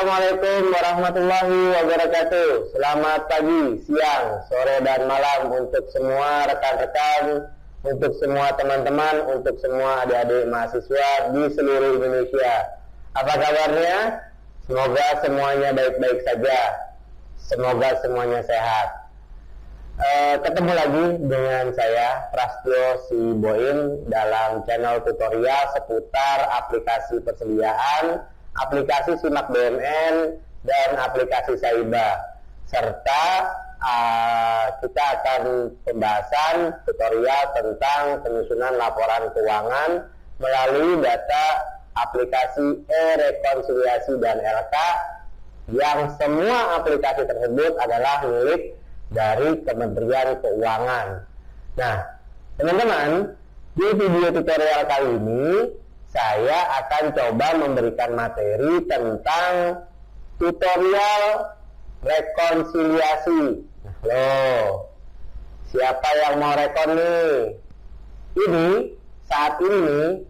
Assalamualaikum warahmatullahi wabarakatuh. Selamat pagi, siang, sore, dan malam untuk semua rekan-rekan, untuk semua teman-teman, untuk semua adik-adik mahasiswa di seluruh Indonesia. Apa kabarnya? Semoga semuanya baik-baik saja. Semoga semuanya sehat. Ketemu lagi dengan saya, Prastyo Siboin, dalam channel tutorial seputar aplikasi persediaan, aplikasi Simak BMN, dan aplikasi Saiba, serta kita akan pembahasan tutorial tentang penyusunan laporan keuangan melalui data aplikasi e-rekonsiliasi dan LK, yang semua aplikasi tersebut adalah milik dari Kementerian Keuangan. Nah, teman-teman, di video tutorial kali ini saya akan coba memberikan materi tentang tutorial rekonsiliasi. Loh, siapa yang mau rekon nih? Saat ini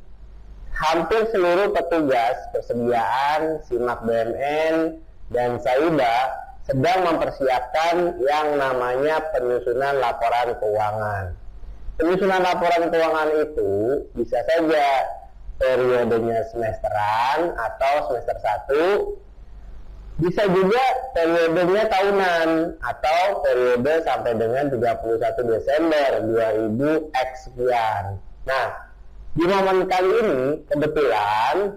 hampir seluruh petugas persediaan Simak BMN dan Saiba sedang mempersiapkan yang namanya penyusunan laporan keuangan. Penyusunan laporan keuangan itu bisa saja periodenya semesteran atau semester 1, bisa juga periodenya tahunan atau periode sampai dengan 31 Desember 2000 X sekian. Nah, di momen kali ini kebetulan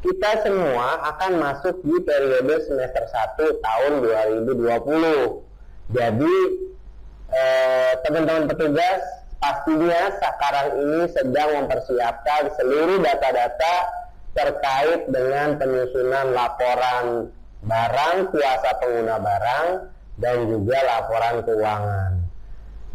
kita semua akan masuk di periode semester 1 tahun 2020. Jadi teman-teman petugas pastinya sekarang ini sedang mempersiapkan seluruh data-data terkait dengan penyusunan laporan barang, kuasa pengguna barang, dan juga laporan keuangan.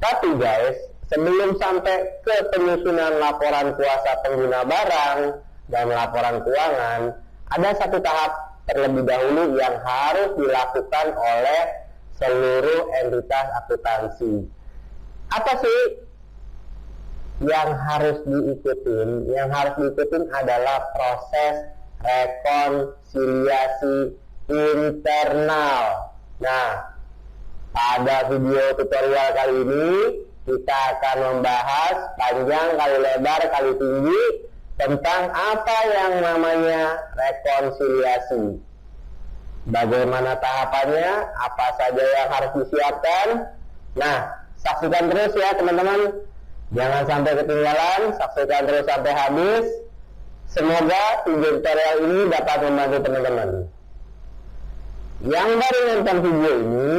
Tapi guys, sebelum sampai ke penyusunan laporan kuasa pengguna barang dan laporan keuangan, ada satu tahap terlebih dahulu yang harus dilakukan oleh seluruh entitas akuntansi. Apa sih yang harus diikutin? Yang harus diikutin adalah proses rekonsiliasi internal. Nah, pada video tutorial kali ini kita akan membahas panjang kali lebar kali tinggi tentang apa yang namanya rekonsiliasi. Bagaimana tahapannya, apa saja yang harus disiapkan. Nah, saksikan terus ya teman-teman. Jangan sampai ketinggalan, saksikan terus sampai habis. Semoga video tutorial ini dapat membantu teman-teman. Yang baru nonton video ini,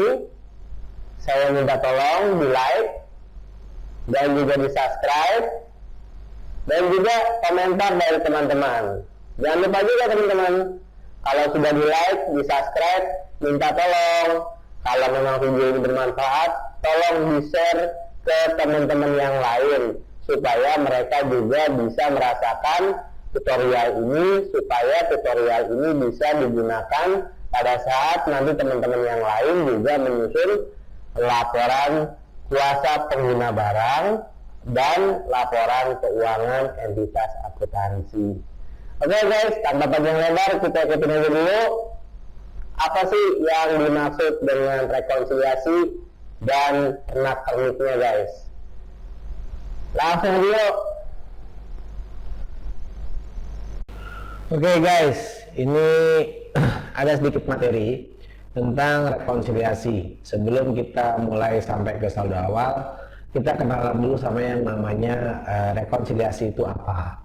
saya minta tolong di like dan juga di subscribe, dan juga komentar dari teman-teman. Jangan lupa juga teman-teman, kalau sudah di like, di subscribe, minta tolong kalau memang video ini bermanfaat, tolong di share ke teman-teman yang lain supaya mereka juga bisa merasakan tutorial ini, supaya tutorial ini bisa digunakan pada saat nanti teman-teman yang lain juga menyusun laporan kuasa pengguna barang dan laporan keuangan entitas akuntansi. Oke guys, tanpa panjang lebar, kita ikutin aja dulu apa sih yang dimaksud dengan rekonsiliasi dan pernak-perniknya guys. Langsung dulu. Oke guys, ini ada sedikit materi tentang rekonsiliasi. Sebelum kita mulai sampai ke saldo awal, kita kenalan dulu sama yang namanya rekonsiliasi itu apa.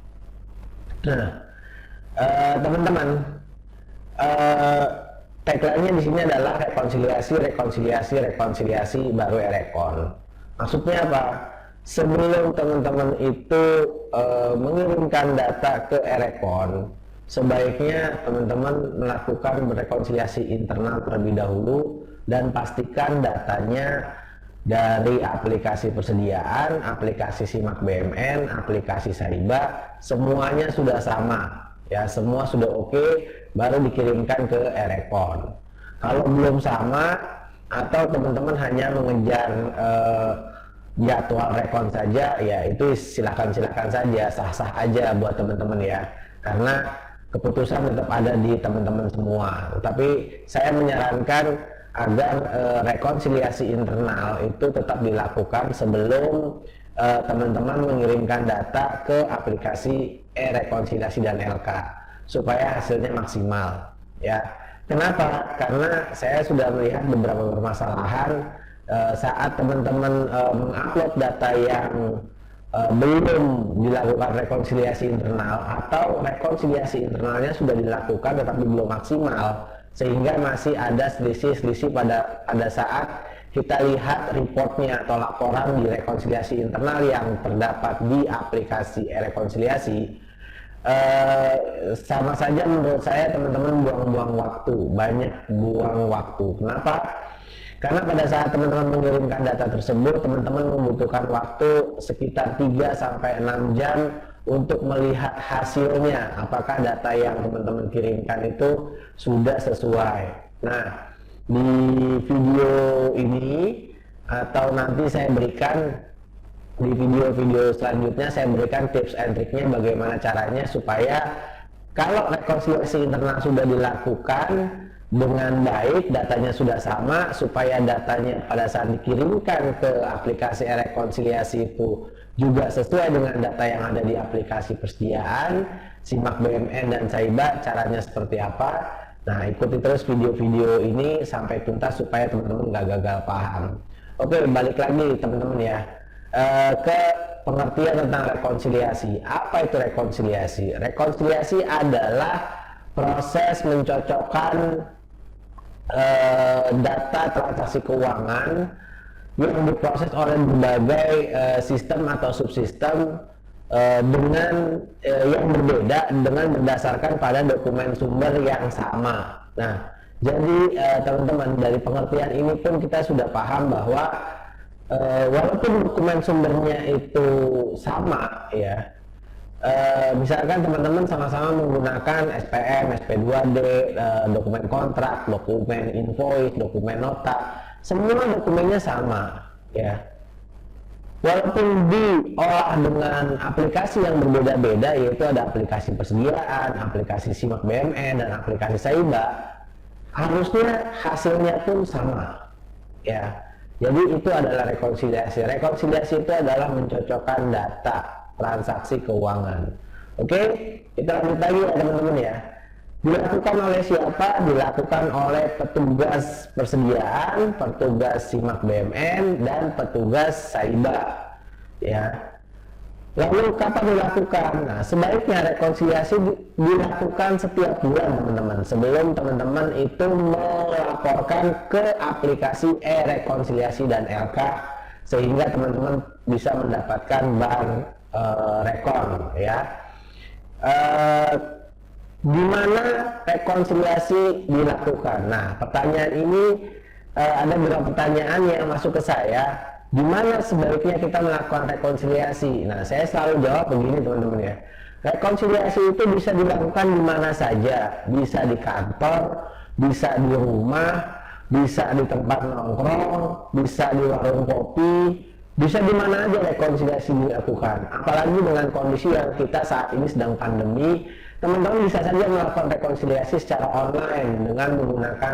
Nah, teman-teman, tagline-nya di sini adalah rekonsiliasi baru e-rekon. Maksudnya apa? Sebelum teman-teman itu mengirimkan data ke e-rekon, sebaiknya teman-teman melakukan rekonsiliasi internal terlebih dahulu dan pastikan datanya dari aplikasi persediaan, aplikasi Simak BMN, aplikasi Saiba, semuanya sudah sama. Ya, semua sudah oke, baru dikirimkan ke e-rekon. Kalau belum sama atau teman-teman hanya mengejar jadwal rekon saja, ya itu silakan saja, sah-sah aja buat teman-teman ya. Karena keputusan tetap ada di teman-teman semua. Tapi saya menyarankan agar rekonsiliasi internal itu tetap dilakukan sebelum teman-teman mengirimkan data ke aplikasi e-rekonsiliasi dan LK supaya hasilnya maksimal, ya. Kenapa? Karena saya sudah melihat beberapa permasalahan saat teman-teman mengupload data yang belum dilakukan rekonsiliasi internal, atau rekonsiliasi internalnya sudah dilakukan tetapi belum maksimal, sehingga masih ada selisih-selisih pada saat kita lihat reportnya atau laporan di rekonsiliasi internal yang terdapat di aplikasi e-rekonsiliasi. Sama saja menurut saya teman-teman buang-buang waktu, banyak buang waktu. Kenapa? Karena pada saat teman-teman mengirimkan data tersebut, teman-teman membutuhkan waktu sekitar 3-6 jam untuk melihat hasilnya, apakah data yang teman-teman kirimkan itu sudah sesuai. Nah, di video ini atau nanti saya berikan di video-video selanjutnya, saya berikan tips and triknya bagaimana caranya supaya kalau rekonsiliasi internal sudah dilakukan dengan baik, datanya sudah sama, supaya datanya pada saat dikirimkan ke aplikasi rekonsiliasi itu juga sesuai dengan data yang ada di aplikasi persediaan Simak BMN dan Saiba. Caranya seperti apa? Nah, ikuti terus video-video ini sampai tuntas supaya teman-teman nggak gagal paham. Oke, balik lagi teman-teman ya ke pengertian tentang rekonsiliasi. Apa itu rekonsiliasi? Rekonsiliasi adalah proses mencocokkan data transaksi keuangan yang diproses oleh berbagai sistem atau subsistem dengan yang berbeda dengan berdasarkan pada dokumen sumber yang sama. Nah, jadi teman-teman, dari pengertian ini pun kita sudah paham bahwa walaupun dokumen sumbernya itu sama, ya. Misalkan teman-teman sama-sama menggunakan SPM, SP2D, dokumen kontrak, dokumen invoice, dokumen nota, semua dokumennya sama, ya. Walaupun diolah dengan aplikasi yang berbeda-beda, yaitu ada aplikasi persediaan, aplikasi Simak BMN, dan aplikasi Saiba, harusnya hasilnya pun sama, ya. Jadi itu adalah rekonsiliasi. Rekonsiliasi itu adalah mencocokkan data transaksi keuangan. Oke, kita lanjut lagi ya teman-teman ya. Dilakukan oleh siapa? Dilakukan oleh petugas persediaan, petugas Simak BMN, dan petugas Saiba. Ya. Lalu kapan dilakukan? Nah, sebaiknya rekonsiliasi dilakukan setiap bulan teman-teman, sebelum teman-teman itu melaporkan ke aplikasi e-rekonsiliasi dan LK, sehingga teman-teman bisa mendapatkan bank rekon, ya. Di mana rekonsiliasi dilakukan? Nah, pertanyaan ini ada beberapa pertanyaan yang masuk ke saya. Di mana sebaiknya kita melakukan rekonsiliasi? Nah, saya selalu jawab begini teman-teman ya. Rekonsiliasi itu bisa dilakukan di mana saja, bisa di kantor, bisa di rumah, bisa di tempat nongkrong, bisa di warung kopi, bisa di mana aja rekonsiliasi dilakukan. Apalagi dengan kondisi yang kita saat ini sedang pandemi, teman-teman bisa saja melakukan rekonsiliasi secara online dengan menggunakan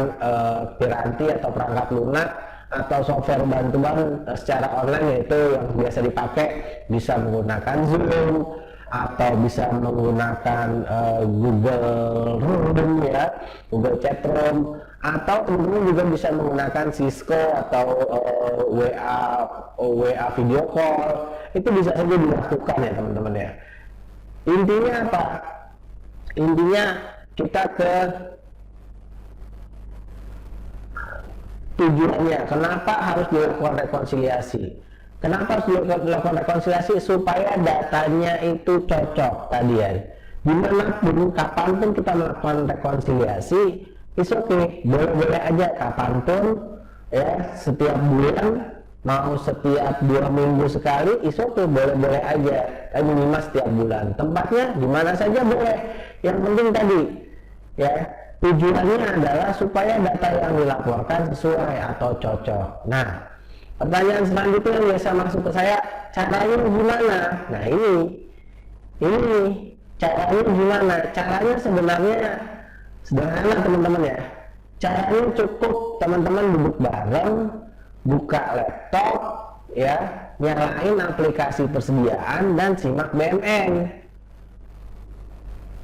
piranti atau perangkat lunak atau software bantuan secara online, yaitu yang biasa dipakai bisa menggunakan Zoom atau bisa menggunakan Google Room, ya, Google Chat Room, atau teman-teman juga bisa menggunakan Cisco atau WA video call. Itu bisa saja dilakukan ya teman-teman ya. Intinya apa? Intinya kita ke tujuannya. Kenapa harus dilakukan rekonsiliasi? Kenapa harus dilakukan rekonsiliasi? Supaya datanya itu cocok tadi ya. Dimanapun, kapanpun kita melakukan rekonsiliasi, it's okay, boleh-boleh aja kapanpun, ya, setiap bulan, mau setiap 2 minggu sekali, it's okay, boleh-boleh aja, minimal setiap bulan. Tempatnya di mana saja boleh. Yang penting tadi, ya, tujuannya adalah supaya data yang dilaporkan sesuai atau cocok. Nah, pertanyaan selanjutnya yang biasa masuk ke saya, caranya gimana? Nah, ini Caranya gimana? Caranya sebenarnya sederhana teman-teman ya. Caranya cukup teman-teman duduk bareng, buka laptop ya, nyalain aplikasi persediaan dan simak BMN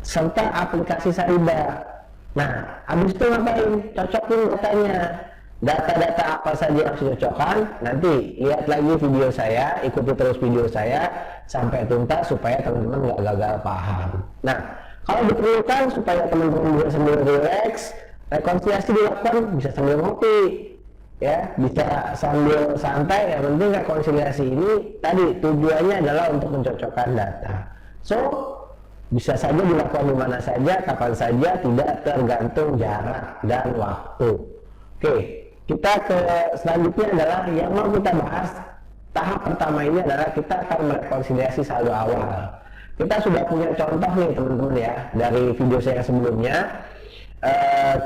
serta aplikasi Saiba. Nah, habis itu ngapain? Cocokin datanya. Data-data apa saja yang harus dicocokkan, nanti lihat lagi video saya, ikuti terus video saya sampai tuntas supaya teman-teman nggak gagal paham. Nah, kalau diperlukan supaya teman-teman bisa sambil relax, rekonsiliasi dilakukan bisa sambil ngopi, ya, bisa sambil santai. Yang penting rekonsiliasi ini tadi tujuannya adalah untuk mencocokkan data. So, bisa saja dilakukan di mana saja, kapan saja, tidak tergantung jarak dan waktu. Oke, kita ke selanjutnya adalah yang mau kita bahas. Tahap pertama ini adalah kita akan merekonsiliasi saldo awal. Kita sudah punya contoh nih teman-teman ya, dari video saya sebelumnya.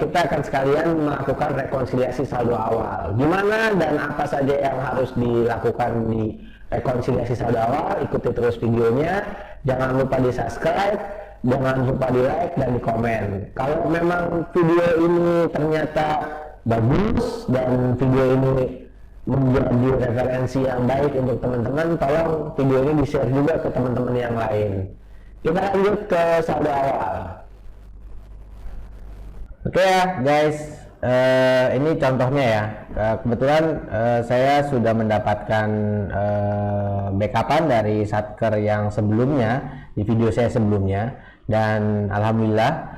Kita akan sekalian melakukan rekonsiliasi saldo awal. Gimana dan apa saja yang harus dilakukan di rekonsiliasi saldo awal, ikuti terus videonya. Jangan lupa di subscribe, jangan lupa di like dan di komen. Kalau memang video ini ternyata bagus dan video ini menjadi referensi yang baik untuk teman-teman, tolong video ini di-share juga ke teman-teman yang lain. Kita lanjut ke saldo awal. Oke ya guys, ini contohnya ya. Kebetulan saya sudah mendapatkan backupan dari Satker yang sebelumnya, di video saya sebelumnya, dan alhamdulillah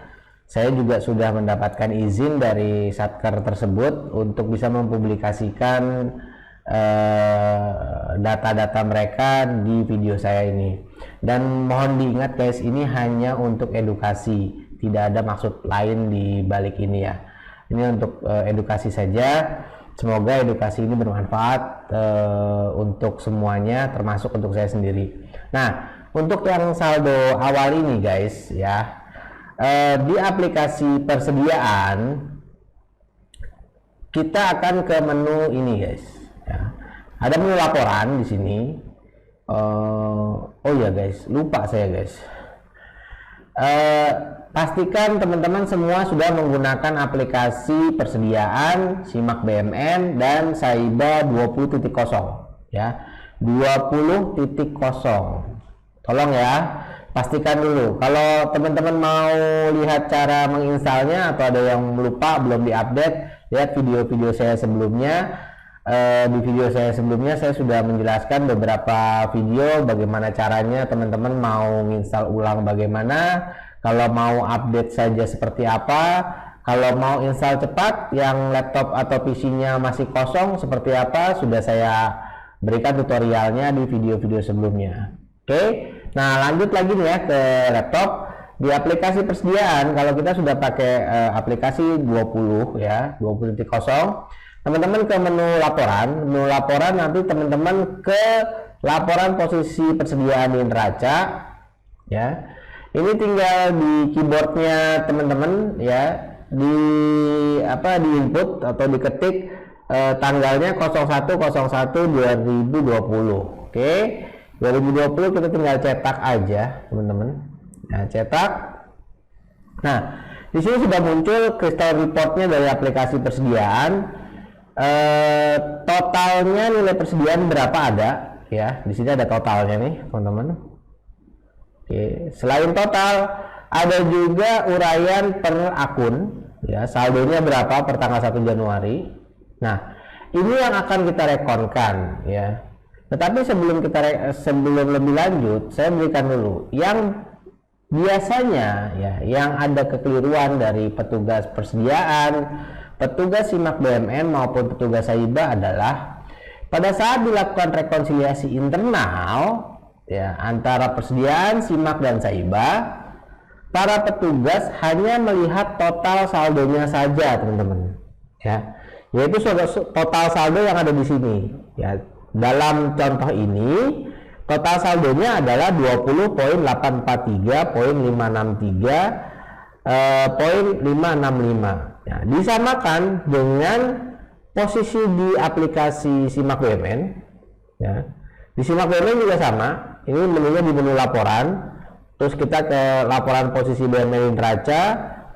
saya juga sudah mendapatkan izin dari Satker tersebut untuk bisa mempublikasikan data-data mereka di video saya ini. Dan mohon diingat guys, ini hanya untuk edukasi, tidak ada maksud lain di balik ini ya. Ini untuk edukasi saja. Semoga edukasi ini bermanfaat untuk semuanya, termasuk untuk saya sendiri. Nah, untuk yang saldo awal ini guys ya, di aplikasi persediaan kita akan ke menu ini guys ya. Ada menu laporan di sini. Oh ya guys, lupa saya guys. Pastikan teman-teman semua sudah menggunakan aplikasi persediaan, simak BMN dan Saiba 20.0 ya. 20.0 tolong ya, pastikan dulu. Kalau teman-teman mau lihat cara menginstalnya atau ada yang lupa belum diupdate, lihat video-video saya sebelumnya. Di video saya sebelumnya saya sudah menjelaskan beberapa video bagaimana caranya teman-teman mau install ulang bagaimana, kalau mau update saja seperti apa, kalau mau install cepat yang laptop atau PC-nya masih kosong seperti apa, sudah saya berikan tutorialnya di video-video sebelumnya. Oke. Nah, lanjut lagi nih ya ke laptop. Di aplikasi persediaan, kalau kita sudah pakai aplikasi 20 ya, 20.0, teman-teman ke menu laporan nanti teman-teman ke laporan posisi persediaan di neraca ya. Ini tinggal di keyboardnya teman-teman ya, di input atau diketik tanggalnya 01/01/2020. Oke. 2020 kita tinggal cetak aja teman-teman. Nah, cetak. Nah, di sini sudah muncul crystal reportnya dari aplikasi persediaan. Totalnya nilai persediaan berapa ada ya. Di sini ada totalnya nih teman-teman. Oke. Selain total, ada juga uraian per akun ya. Saldonya berapa per tanggal 1 Januari. Nah, ini yang akan kita rekonkan ya. Tetapi sebelum lebih lanjut, saya berikan dulu yang biasanya ya, yang ada kekeliruan dari petugas persediaan, petugas simak BMN maupun petugas Saiba adalah pada saat dilakukan rekonsiliasi internal ya antara persediaan, simak dan Saiba, para petugas hanya melihat total saldonya saja teman-teman ya, yaitu total saldo yang ada di sini ya. Dalam contoh ini total saldonya adalah 20.843.563.565 ya, disamakan dengan posisi di aplikasi simak BMN ya. Di simak BMN juga sama, ini menunya di menu laporan Terus kita ke laporan posisi BUMN di neraca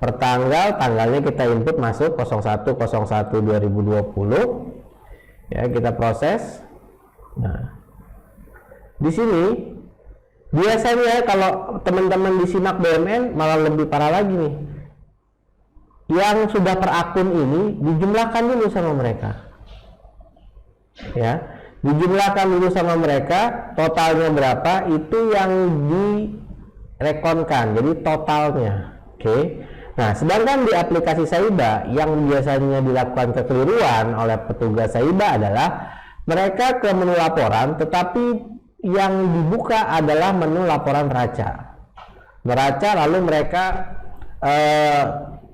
per tanggalnya kita input masuk 01/01/2020. Ya, kita proses. Nah, di sini biasanya kalau teman-teman disimak BUMN malah lebih parah lagi nih. Yang sudah per akun ini dijumlahkan dulu sama mereka. Ya, dijumlahkan dulu sama mereka, totalnya berapa itu yang direkonkan, jadi totalnya. Oke. Nah, sedangkan di aplikasi Saiba yang biasanya dilakukan kekeliruan oleh petugas Saiba adalah mereka ke menu laporan, tetapi yang dibuka adalah menu laporan neraca, lalu mereka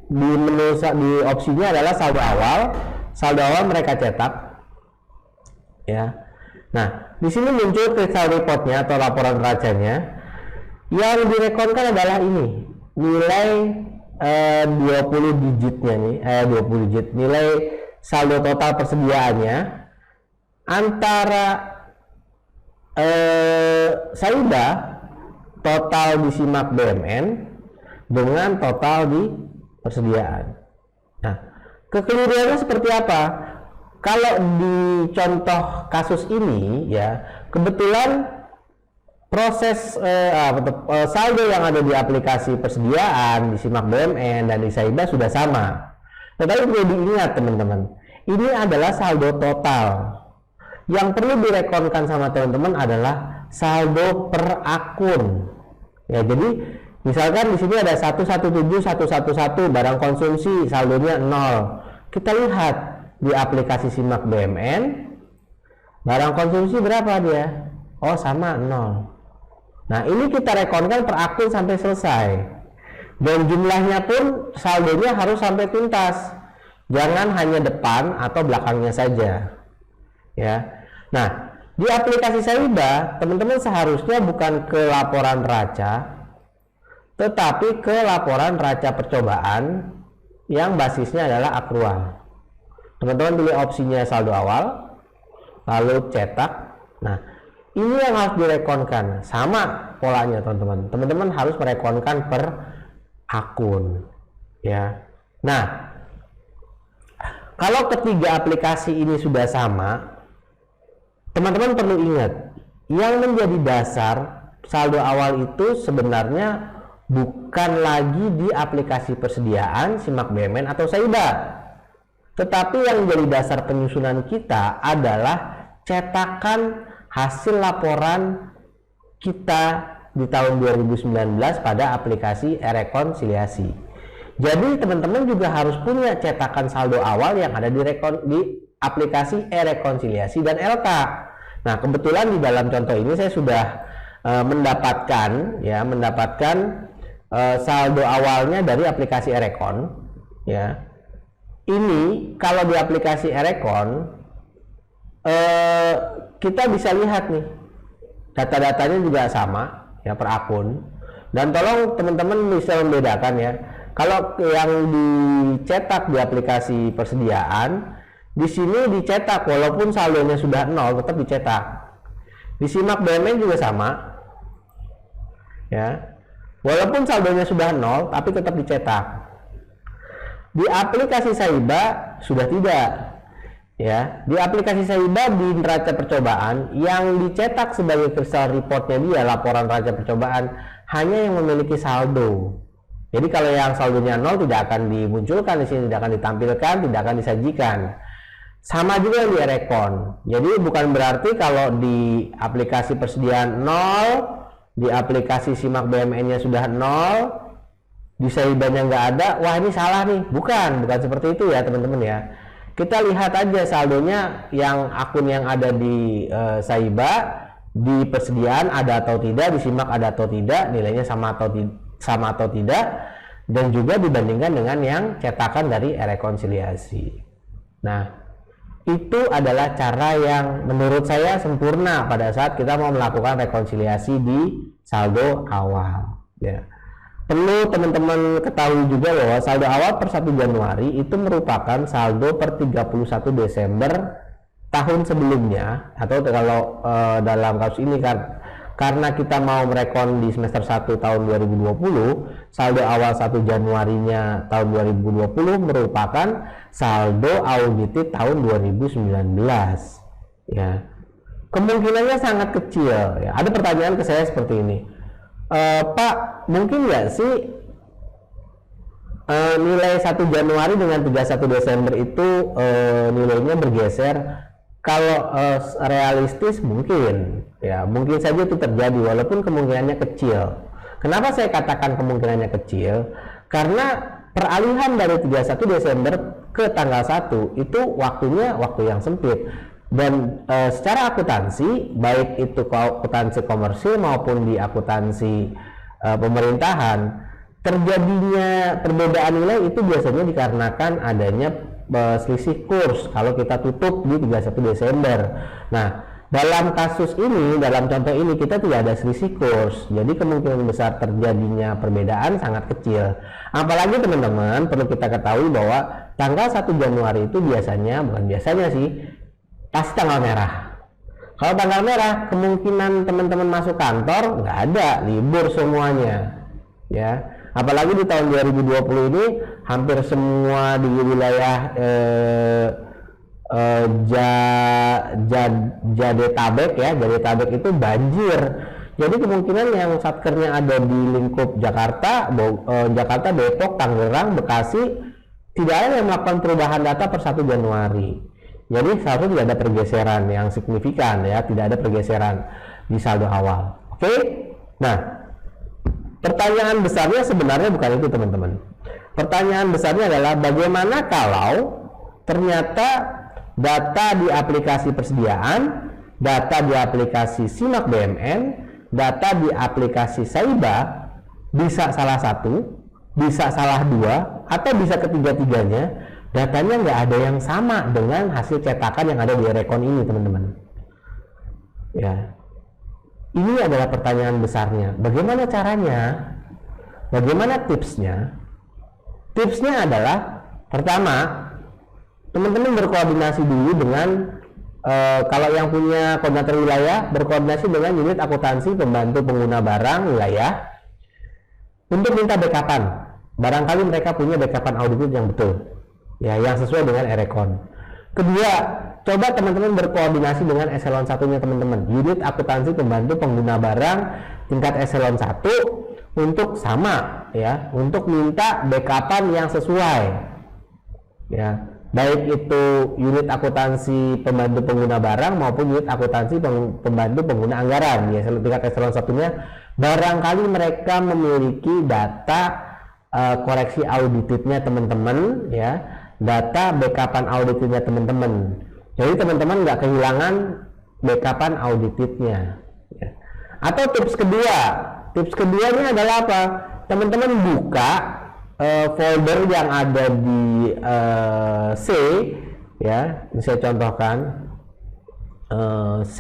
di opsinya adalah saldo awal mereka cetak, ya. Nah, di sini muncul crystal reportnya atau laporan neracanya. Yang direkonkan adalah ini, nilai 20 digitnya nih, 20 digit nilai saldo total persediaannya antara Saiba total disimak BUMN dengan total di persediaan. Nah, kekeliruannya seperti apa? Kalau di contoh kasus ini ya, kebetulan proses saldo yang ada di aplikasi persediaan, disimak BUMN dan di Saiba sudah sama. Tetapi perlu diingat teman-teman, ini adalah saldo total. Yang perlu direkonkan sama teman-teman adalah saldo per akun. Ya, jadi misalkan di sini ada 117.111 barang konsumsi, saldonya 0. Kita lihat di aplikasi simak BUMN, barang konsumsi berapa dia? Oh, sama 0. Nah, ini kita rekonkan per akun sampai selesai. Dan jumlahnya pun saldonya harus sampai tuntas. Jangan hanya depan atau belakangnya saja. Ya. Nah, di aplikasi Saiba, teman-teman seharusnya bukan ke laporan neraca, tetapi ke laporan neraca percobaan yang basisnya adalah akrual. Teman-teman pilih opsinya saldo awal, lalu cetak. Nah, ini yang harus direkonkan, sama polanya teman-teman. Teman-teman harus merekonkan per akun, ya. Nah, kalau ketiga aplikasi ini sudah sama, teman-teman perlu ingat, yang menjadi dasar saldo awal itu sebenarnya bukan lagi di aplikasi persediaan, simak BUMN atau Saiba, tetapi yang menjadi dasar penyusunan kita adalah cetakan hasil laporan kita di tahun 2019 pada aplikasi e-rekonsiliasi. Jadi teman-teman juga harus punya cetakan saldo awal yang ada di aplikasi e-rekonsiliasi dan LK. Nah, kebetulan di dalam contoh ini saya sudah mendapatkan saldo awalnya dari aplikasi e-rekon, ya. Ini kalau di aplikasi e-rekon kita bisa lihat nih, data-datanya juga sama ya per akun. Dan tolong teman-teman bisa membedakan ya, kalau yang dicetak di aplikasi persediaan, di sini dicetak walaupun saldonya sudah 0 tetap dicetak. Di simak BUMN juga sama ya, walaupun saldonya sudah 0 tapi tetap dicetak. Di aplikasi Saiba sudah tidak. Ya, di aplikasi Saiba di neraca percobaan yang dicetak sebagai crystal reportnya dia, laporan neraca percobaan, hanya yang memiliki saldo. Jadi kalau yang saldonya 0 tidak akan dimunculkan di sini, tidak akan ditampilkan, tidak akan disajikan. Sama juga yang di e-rekon. Jadi bukan berarti kalau di aplikasi persediaan 0, di aplikasi simak BUMN-nya sudah 0, di Saiba-nya nggak ada, wah ini salah nih. Bukan seperti itu ya teman-teman ya. Kita lihat aja saldonya yang akun yang ada di Saiba, di persediaan ada atau tidak, disimak ada atau tidak, nilainya sama atau tidak, dan juga dibandingkan dengan yang cetakan dari e-rekonsiliasi. Nah, itu adalah cara yang menurut saya sempurna pada saat kita mau melakukan rekonsiliasi di saldo awal. Ya. Perlu teman-teman ketahui juga bahwa saldo awal per 1 Januari itu merupakan saldo per 31 Desember tahun sebelumnya, atau kalau dalam kasus ini kan karena kita mau merekon di semester 1 tahun 2020, saldo awal 1 Januarinya tahun 2020 merupakan saldo audited tahun 2019. Ya, kemungkinannya sangat kecil. Ya, ada pertanyaan ke saya seperti ini, Pak, mungkin nggak sih nilai 1 Januari dengan 31 Desember itu nilainya bergeser? Kalau realistis mungkin, ya mungkin saja itu terjadi walaupun kemungkinannya kecil. Kenapa saya katakan kemungkinannya kecil? Karena peralihan dari 31 Desember ke tanggal 1 itu waktunya waktu yang sempit. Dan secara akuntansi, baik itu akuntansi komersil maupun di akuntansi pemerintahan, terjadinya perbedaan nilai itu biasanya dikarenakan adanya selisih kurs kalau kita tutup di 31 Desember. Nah, dalam kasus ini, dalam contoh ini kita tidak ada selisih kurs, jadi kemungkinan besar terjadinya perbedaan sangat kecil. Apalagi teman-teman perlu kita ketahui bahwa tanggal 1 Januari itu biasanya, bukan biasanya sih, pasti tanggal merah. Kalau tanggal merah, kemungkinan teman-teman masuk kantor nggak ada, libur semuanya, ya. Apalagi di tahun 2020 ini hampir semua di wilayah Jadetabek ya, Jadetabek itu banjir. Jadi kemungkinan yang satkernya ada di lingkup Jakarta, Jakarta, Depok, Tangerang, Bekasi, tidak ada yang melakukan perubahan data per 1 Januari. Jadi seharusnya tidak ada pergeseran yang signifikan ya, tidak ada pergeseran di saldo awal. Oke? Nah, pertanyaan besarnya sebenarnya bukan itu teman-teman. Pertanyaan besarnya adalah bagaimana kalau ternyata data di aplikasi persediaan, data di aplikasi Simak BMN, data di aplikasi Saiba bisa salah satu, bisa salah dua, atau bisa ketiga-tiganya, datanya nggak ada yang sama dengan hasil cetakan yang ada di Erekon ini teman-teman. Ya. Ini adalah pertanyaan besarnya. Bagaimana caranya? Bagaimana tipsnya? Tipsnya adalah pertama, teman-teman berkoordinasi dulu dengan kalau yang punya koordinator wilayah, berkoordinasi dengan unit akuntansi pembantu pengguna barang wilayah untuk minta backupan. Barangkali mereka punya backupan audit yang betul, ya, yang sesuai dengan Erekon. Kedua, coba teman-teman berkoordinasi dengan eselon 1-nya teman-teman, unit akuntansi pembantu pengguna barang tingkat eselon 1 untuk sama ya, untuk minta backupan yang sesuai ya, baik itu unit akuntansi pembantu pengguna barang maupun unit akuntansi pembantu pengguna anggaran ya, tingkat eselon 1-nya barangkali mereka memiliki data koreksi auditnya teman-teman ya, data backupan auditnya teman-teman. Jadi teman-teman nggak kehilangan backupan auditnya. Ya. Atau tips keduanya adalah apa? Teman-teman buka folder yang ada di C, ya. Ini saya contohkan C.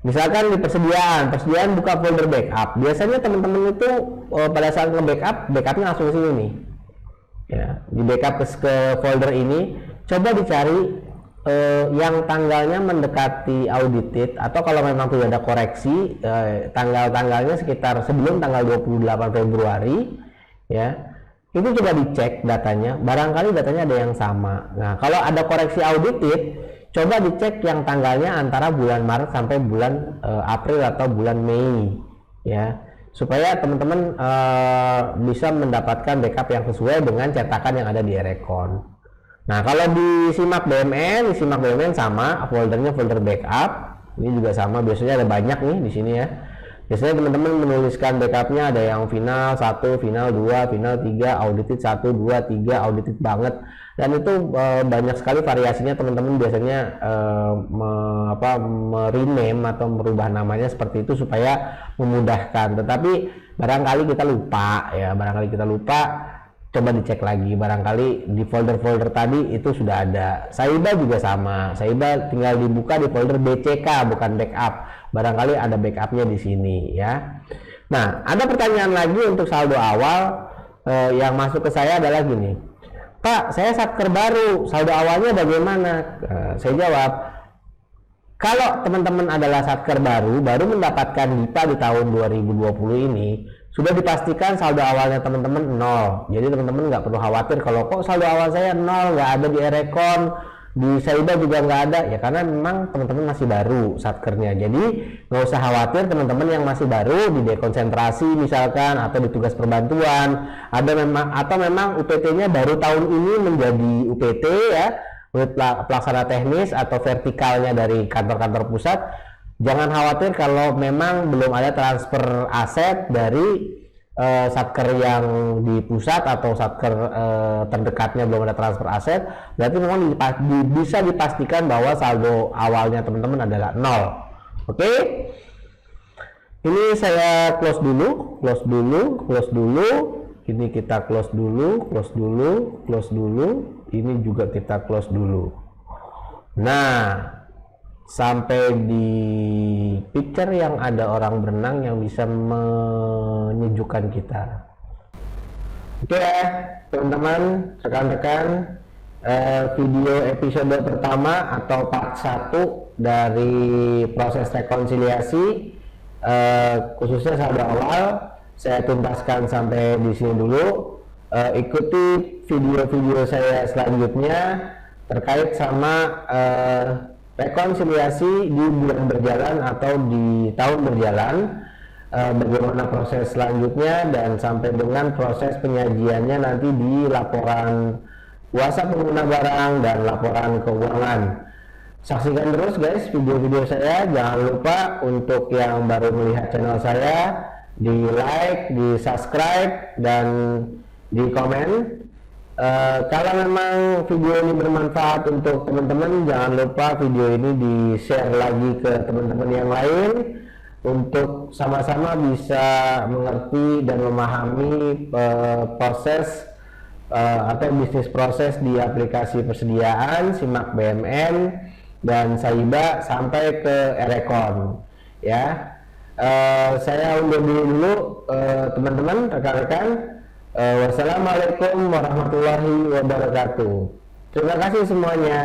Misalkan di persediaan buka folder backup. Biasanya teman-teman itu pada saat nge-backup, backupnya langsung sini nih. Ya, di backup ke folder ini, coba dicari yang tanggalnya mendekati audited, atau kalau memang tidak ada koreksi, tanggal-tanggalnya sekitar sebelum tanggal 28 Februari ya, itu coba dicek datanya, barangkali datanya ada yang sama. Nah, kalau ada koreksi audited, coba dicek yang tanggalnya antara bulan Maret sampai bulan April atau bulan Mei ya, supaya teman-teman bisa mendapatkan backup yang sesuai dengan cetakan yang ada di Erekon. Nah, kalau di Simak BMN sama foldernya folder backup. Ini juga sama, biasanya ada banyak nih di sini ya. Biasanya teman-teman menuliskan backupnya ada yang final 1, final 2, final 3, audited 1, 2, 3, audited banget. Dan itu banyak sekali variasinya teman-teman biasanya rename atau merubah namanya seperti itu supaya memudahkan. Tetapi barangkali kita lupa ya, coba dicek lagi, barangkali di folder-folder tadi itu sudah ada. Saiba juga sama, Saiba tinggal dibuka di folder BCK bukan backup, barangkali ada backupnya di sini ya. Nah, ada pertanyaan lagi untuk saldo awal yang masuk ke saya adalah gini, Pak, saya satker baru, saldo awalnya bagaimana? Saya jawab, Kalau teman-teman adalah satker baru mendapatkan DIPA di tahun 2020 ini, sudah dipastikan saldo awalnya teman-teman 0. Jadi teman-teman nggak perlu khawatir kalau kok saldo awal saya 0, nggak ada di Erekon, di Saiba juga nggak ada, ya karena memang teman-teman masih baru satkernya. Jadi nggak usah khawatir teman-teman yang masih baru di dekonsentrasi misalkan atau di tugas perbantuan, atau memang UPT-nya baru tahun ini menjadi UPT ya, unit pelaksana teknis atau vertikalnya dari kantor-kantor pusat. Jangan khawatir kalau memang belum ada transfer aset dari satker yang di pusat atau satker terdekatnya belum ada transfer aset, berarti memang bisa dipastikan bahwa saldo awalnya teman-teman adalah 0. Oke, ini saya close dulu. Ini kita close dulu, ini juga kita close dulu. Nah, sampai di picture yang ada orang berenang yang bisa menyejukkan kita. Oke ya teman-teman, rekan-rekan, video episode pertama atau part 1 dari proses rekonsiliasi khususnya saldo awal saya tuntaskan sampai di sini dulu. Ikuti video-video saya selanjutnya terkait sama rekonsiliasi di bulan berjalan atau di tahun berjalan, bagaimana proses selanjutnya dan sampai dengan proses penyajiannya nanti di laporan kuasa pengguna barang dan laporan keuangan. Saksikan terus guys video-video saya, jangan lupa untuk yang baru melihat channel saya di like, di subscribe, dan di komen. Kalau memang video ini bermanfaat untuk teman-teman, jangan lupa video ini di share lagi ke teman-teman yang lain untuk sama-sama bisa mengerti dan memahami proses atau bisnis proses di aplikasi persediaan, Simak BMN dan Saiba sampai ke Erekon ya. Saya undur diri dulu teman-teman, rekan-rekan. Wassalamualaikum warahmatullahi wabarakatuh. Terima kasih semuanya.